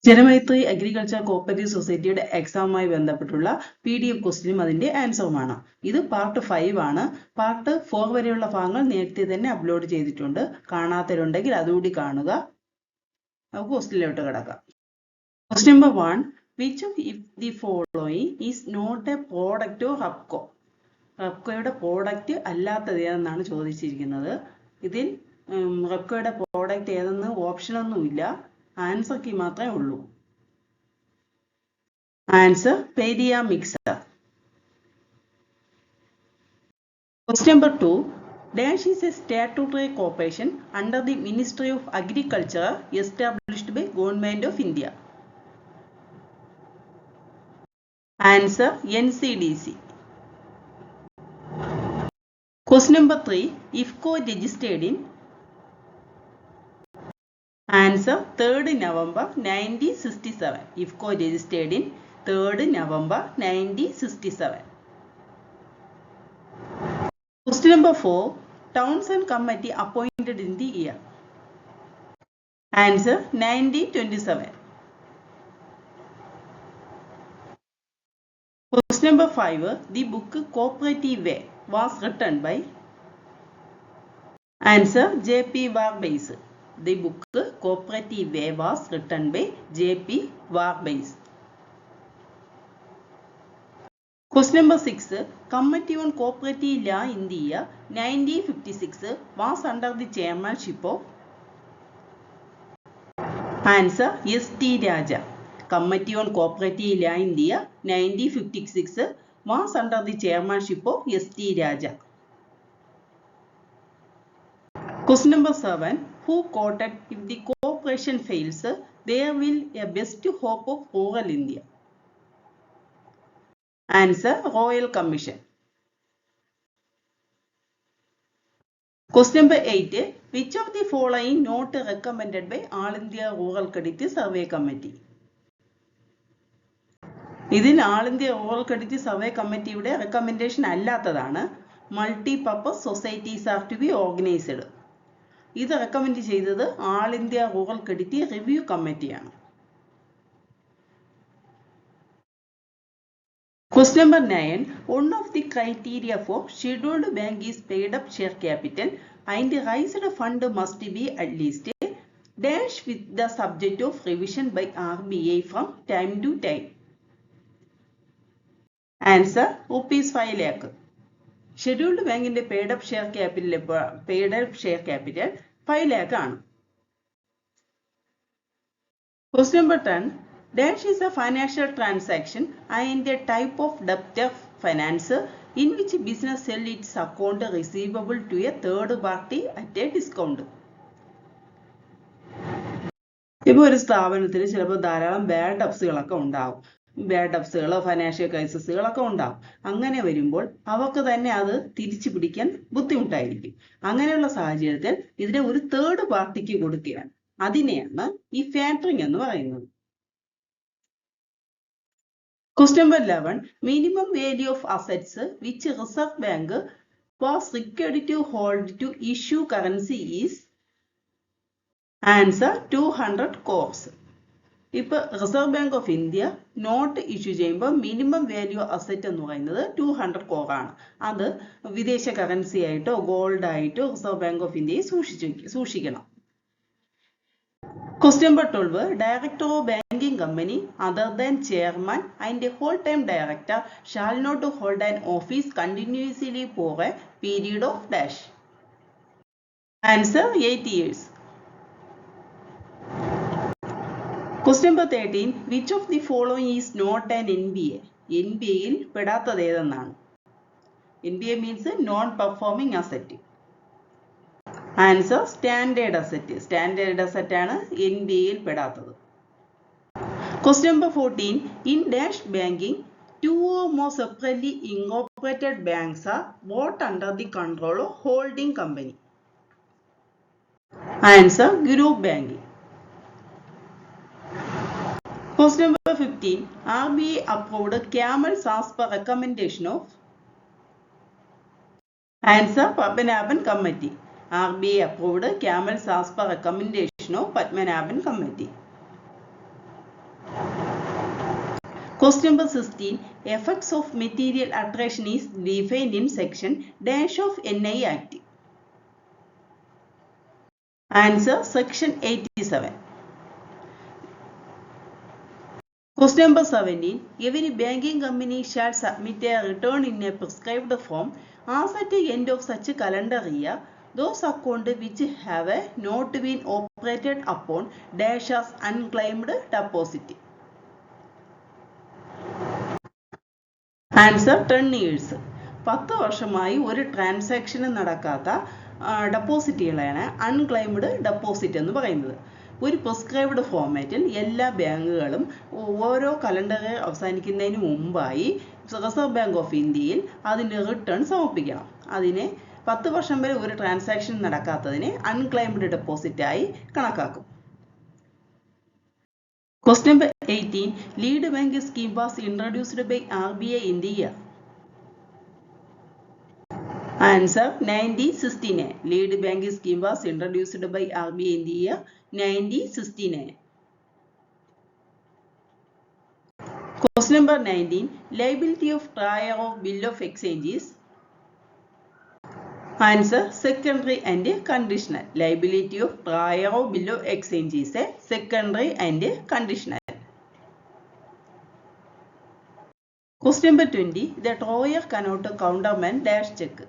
Janamaithri agriculture cooperative സൊസൈറ്റിയുടെ എക്സാമുമായി ബന്ധപ്പെട്ടുള്ള PDF ക്വസ്റ്റ്യനും അതിന്റെ ആൻസറുമാണ്. ഇത് പാർട്ട് 5 ആണ്. പാർട്ട് 4 വരെയുള്ള ഭാഗങ്ങൾ നേരത്തെ തന്നെ അപ്ലോഡ് ചെയ്തിട്ടുണ്ട്. കാണാത്തവരുണ്ടെങ്കിൽ അതുകൂടി കാണുക. നമുക്ക് ക്വസ്റ്റ്യനിലോട്ട് കിടക്കാം. Question number 1. Which of the following is not a product of REPCO? റെപ്കോയുടെ പ്രോഡക്റ്റ് അല്ലാത്തത് ഏതെന്നാണ് ചോദിച്ചിരിക്കുന്നത്. ഇതിൽ റെപ്കോയുടെ പ്രോഡക്റ്റ് ഏതെന്ന് ഓപ്ഷനൊന്നുമില്ല, ആൻസർ കീ മാത്രമേ ഉള്ളൂ. Answer Periya mixer. Question number 2. Dash is a statutory corporation under the Ministry of Agriculture established by Government of India. Answer NCDC. Question number 3. IFFCO registered in. Answer 3rd November 1967. IFFCO registered in 3rd November 1967. Question number 4. Towns and Committee appointed in the year. Answer 1927. Question number 5. The book Cooperative Way was written by. Answer J.P. Warbase. The book Cooperative Way was written by J.P. Warbase. Question number 6. Committee on Cooperative Law in the year 1956 was under the chairmanship of. Answer S.T. Raja. Committee on Cooperative Law in the year 1956 was under the chairmanship of S.T. Raja. Question number 7. Who quoted, if the cooperation fails, there will a best hope of rural India? Answer Royal Commission. Question number 8. Which of the following not recommended by All India Rural Credit Survey Committee? ഇതിൽ all India rural credit survey കമ്മിറ്റിയുടെ recommendation അല്ലാത്തതാണ്. Multi purpose societies are to be organised. ഇത് recommend ചെയ്തത് all India rural credit review കമ്മിറ്റിയാണ്. Question number 9. One of the criteria for scheduled bank is paid up share capital and raised fund must be at least dash with the subject of revision by RBI from time to time. Answer rupees 5 lakh. Scheduled ബാങ്കിന്റെ paid up share capital 5 lakh ആണ്. Question number 10. Dash is a financial transaction and a type of debtor finance in which business sell its account receivable to a third party at a discount. ഇപ്പോൾ ഒരു സ്ഥാപനത്തിൽ ചിലപ്പോൾ ധാരാളം bad ഡെപ്സുകളൊക്കെ ഉണ്ടാവും. Bad ഡെപ്സുകളോ financial ക്രൈസിസുകളൊക്കെ ഉണ്ടാവും. അങ്ങനെ വരുമ്പോൾ അവർക്ക് തന്നെ അത് തിരിച്ചു പിടിക്കാൻ ബുദ്ധിമുട്ടായിരിക്കും. അങ്ങനെയുള്ള സാഹചര്യത്തിൽ ഇതിനെ ഒരു തേർഡ് പാർട്ടിക്ക് കൊടുക്കുകയാണ്. അതിനെയാണ് ഈ ഫാക്ടറിംഗ് എന്ന് പറയുന്നത്. Question number 11. Minimum value of assets which Reserve Bank was required to hold to issue currency is. Answer 200 crores. ഇപ്പോൾ reserve bank of India not issue ചെയ്യുമ്പോൾ മിനിമം വാല്യൂ അസറ്റ് എന്ന് പറയുന്നത് 200 crore ആണ്. അത് വിദേശ കറൻസി ആയിട്ടോ ഗോൾഡ് ആയിട്ടോ reserve bank of ഇന്ത്യയെ സൂക്ഷിക്കണം. Question number 12. Director of banking company other than chairman and a whole-time director shall not hold an office continuously for a period of dash. Answer 8 years. Question number 13. Which of the following is not an NPA? NPAയിൽ പെടാത്തത് ഏതെന്നാണ്. NPA means non-performing asset. Answer standard asset. Standard asset ആണ് NPAയിൽ പെടാത്തത്. Question number 14. In dash banking, 2 or more separately incorporated banks are brought under the control of holding company. Answer group banking. Question number 15. RBI approved Camels as per recommendation of. Answer Padmanabhan Committee. RBI approved Camels as per recommendation of Padmanabhan Committee. Question number 16. Effects of material alteration is defined in section dash of NI Act. Answer section 87. Question number 17. Every banking company shall submit a return in a prescribed form as at the end of such a calendar year. Those accounts which have not been operated upon dash as unclaimed deposit. Answer 10 years. 10 വർഷമായി ഒരു transaction നടക്കാത്ത ഡെപ്പോസിറ്റുകളാണ് അൺക്ലൈംഡ് deposit എന്ന് പറയുന്നത്. ഒരു prescribed ഫോർമാറ്റിൽ എല്ലാ ബാങ്കുകളും ഓരോ കലണ്ടർ അവസാനിക്കുന്നതിന് മുമ്പായി റിസർവ് ബാങ്ക് ഓഫ് ഇന്ത്യയിൽ അതിൻ്റെ റിട്ടേൺ സമർപ്പിക്കണം. അതിനെ 10 വർഷം വരെ ഒരു ട്രാൻസാക്ഷൻ നടക്കാത്തതിനെ അൺക്ലൈംഡ് ഡെപ്പോസിറ്റായി കണക്കാക്കും. Question number 18. Lead bank scheme was introduced by RBI in the year. Answer 1969. Lead bank scheme was introduced by RBI in the year 1969. Question number 19. Liability of trier of bill of exchange is. Answer secondary and conditional. Liability of trier of bill of exchange is a secondary and conditional. Question number 20. The drawer cannot countermand dash check.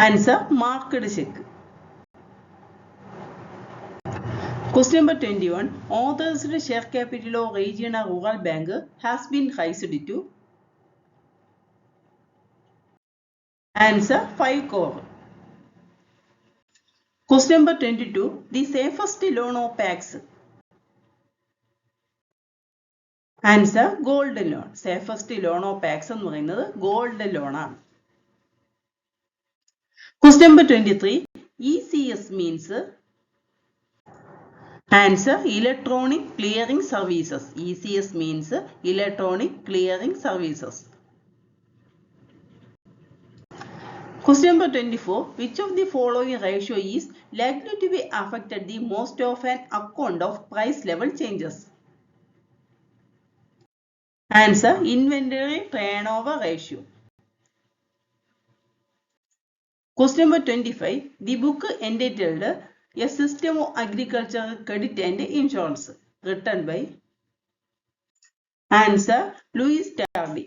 Answer marked check. Question number 21. Authorized share capital of regional rural bank has been raised to. Answer 5 crore. Question number 22. The safest loan of PAX. Answer gold loan. Safest loan of PAX എന്ന് പറയുന്നത് gold loan ആണ്. Question number 23. ECS means. Answer electronic clearing services. ECS means electronic clearing services. Question number 24. Which of the following ratio is likely to be affected the most of an account of price level changes? Answer inventory turnover ratio. Question number 25. The book entitled A System of Agricultural Credit and Insurance written by. Answer Louis Tardy.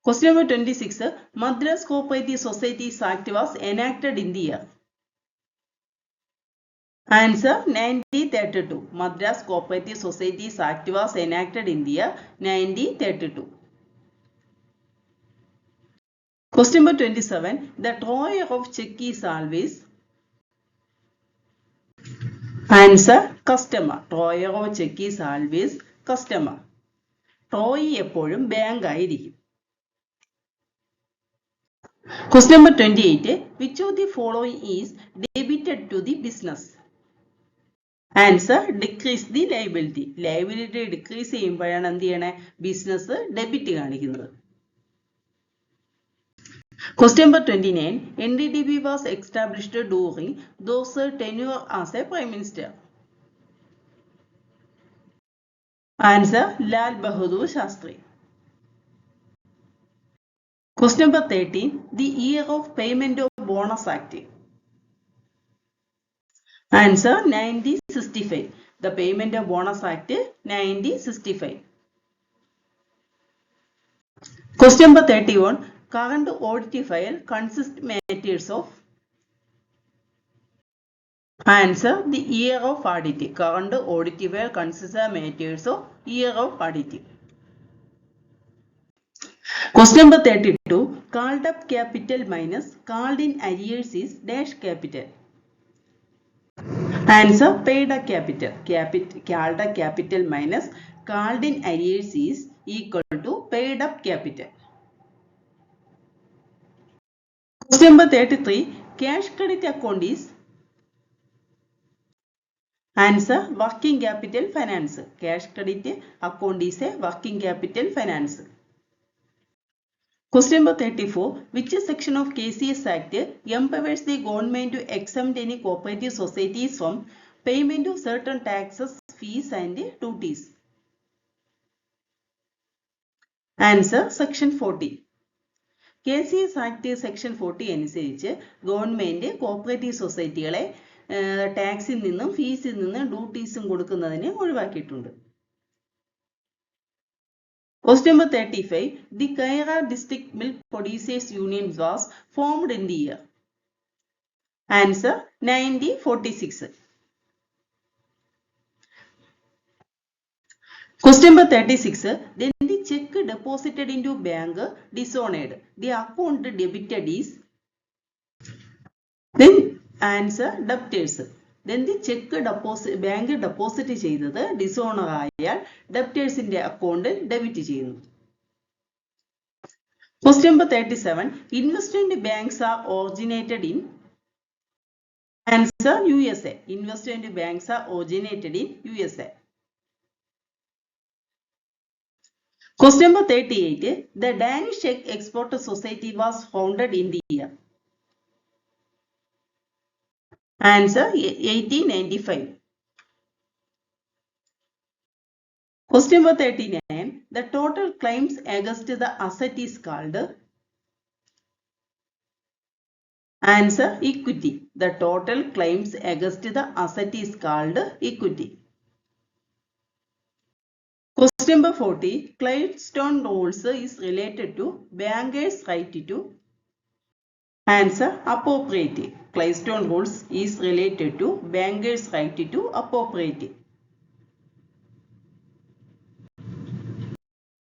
Question number 26. Madras Cooperative Societies Act was enacted in the year. Answer 1932. Madras Cooperative Societies Act was enacted in the year 1932. Question number 27. The drawer of check is always. Answer customer. Drawer of check is always customer. Drawer എപ്പോഴും bank ആയിരിക്കും. Question number 28. Which of the following is debited to the business? Answer decrease the liability. Liability decrease ചെയ്യുമ്പോഴാണ് എന്ത് ചെയ്യണേ business debit കാണിക്കുന്നത്. Question number 29. NDDB was established during those tenure as a Prime Minister. Answer Lal Bahadur Shastri. Question number 13. The year of payment of bonus act. Answer 1965. The payment of bonus act 1965. Question number 31. Current audit file consists matters of. Answer the year of audit. Current audit file consists matters of year of audit. Question number 32. Called up capital minus called in arrears is dash capital. Answer paid up capital. Called up capital minus called in arrears is equal to paid up capital. Question number 33. Cash credit account is. Answer working capital finance. Cash credit account is a working capital finance. Question number 34. Which section of KCS Act empowers the government to exempt any cooperative societies from Payment of certain taxes, fees and duties. Answer section 40. KCS Act section 40 അനുസരിച്ച് government cooperative സൊസൈറ്റികളെ ടാക്സിൽ നിന്നും ഫീസിൽ നിന്നും ഡ്യൂട്ടീസും കൊടുക്കുന്നതിനെ ഒഴിവാക്കിയിട്ടുണ്ട്. Question number 35. The Kaira District Milk Producers Union was formed in the year. Answer 1946. Question number 36. Then the check deposited into bank dishonored. The account debited is. Then answer debtors. Then the check bank deposit ചെയ്തത് dishonour ആയാൽ ഡെപ്റ്റേഴ്സിന്റെ account debit ചെയ്യുന്നു. Question number 37. Investment banks are originated in. Answer USA. Investment banks are originated in USA. Question number 38. The Danish Egg Exporter Society was founded in the year. Answer 1895. Question number 39. The total claims against the asset is called. Answer equity. The total claims against the asset is called equity. Question number 40. Cleystone rules is related to bankers' right to. Answer appropriate. Cleystone rules is related to bankers' right to appropriate.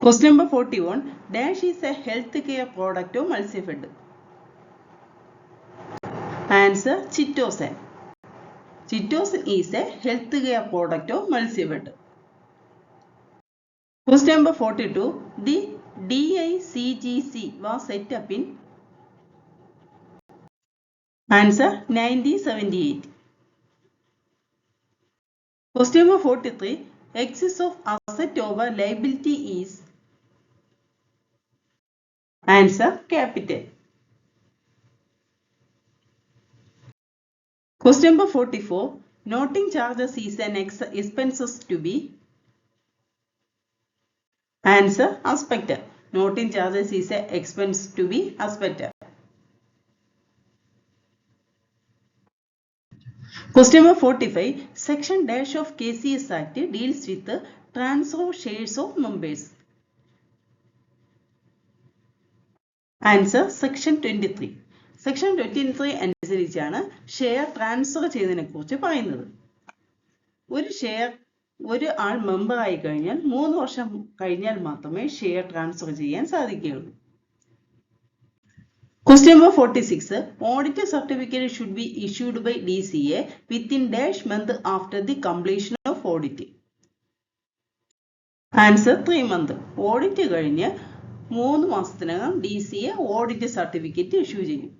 Question number 41. Dash is a healthcare product of Mulsifed. Answer Chitosan. Chitosan is a healthcare product of Mulsifed. Question number 42. The DICGC was set up in. Answer 1978. Question number 43. Excess of asset over liability is. Answer capital. Question number 44. Noting charges is an expenses to be. Answer aspector. Noting charges is an expense to be aspector. Question number 45. Section dash of KCS Act deals with the transfer of shares of members. Answer section 23. Section 23 അനുസരിച്ചാണ് share transfer ചെയ്യുന്നതിനെ കുറിച്ച് പറയുന്നത്. ഒരു share ഒരു ആൾ member ആയി കഴിഞ്ഞാൽ 3 വർഷം കഴിഞ്ഞാൽ മാത്രമേ ഷെയർ ട്രാൻസ്ഫർ ചെയ്യാൻ സാധിക്കുകയുള്ളൂ. Question number 46. Audit certificate should be issued by DCA within dash month after the completion of audit. Answer 3 months. Audit കഴിഞ്ഞ് 3 മാസത്തിനകം DCA ഓഡിറ്റ് സർട്ടിഫിക്കറ്റ് ഇഷ്യൂ ചെയ്യും.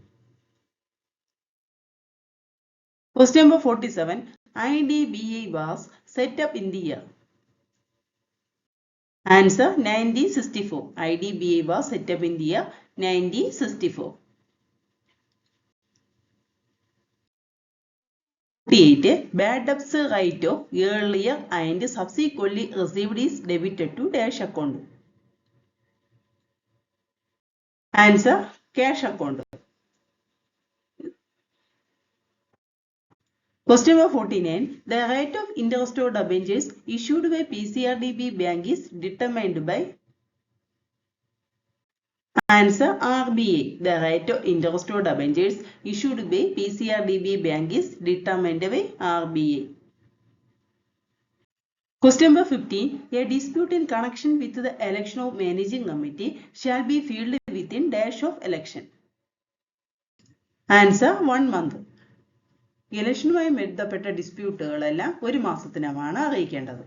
Question number 47. IDBI was set up in the year. Answer 1964. IDBI was set up in the year 1964. 48. Bad debts write off earlier and subsequently received is debited to dash account. Answer cash account. Question number 49. The rate of interest on debentures issued by PCRDB bank is determined by. Answer RBA. The rate of interest on debentures issued by PCRDB bank is determined by RBA. Question number 15. A dispute in connection with the election of managing committee shall be filed within dash of election. Answer 1 month. ഇലക്ഷനുമായി ബന്ധപ്പെട്ട ഡിസ്പ്യൂട്ടുകളെല്ലാം 1 മാസത്തിനകമാണ് അറിയിക്കേണ്ടത്.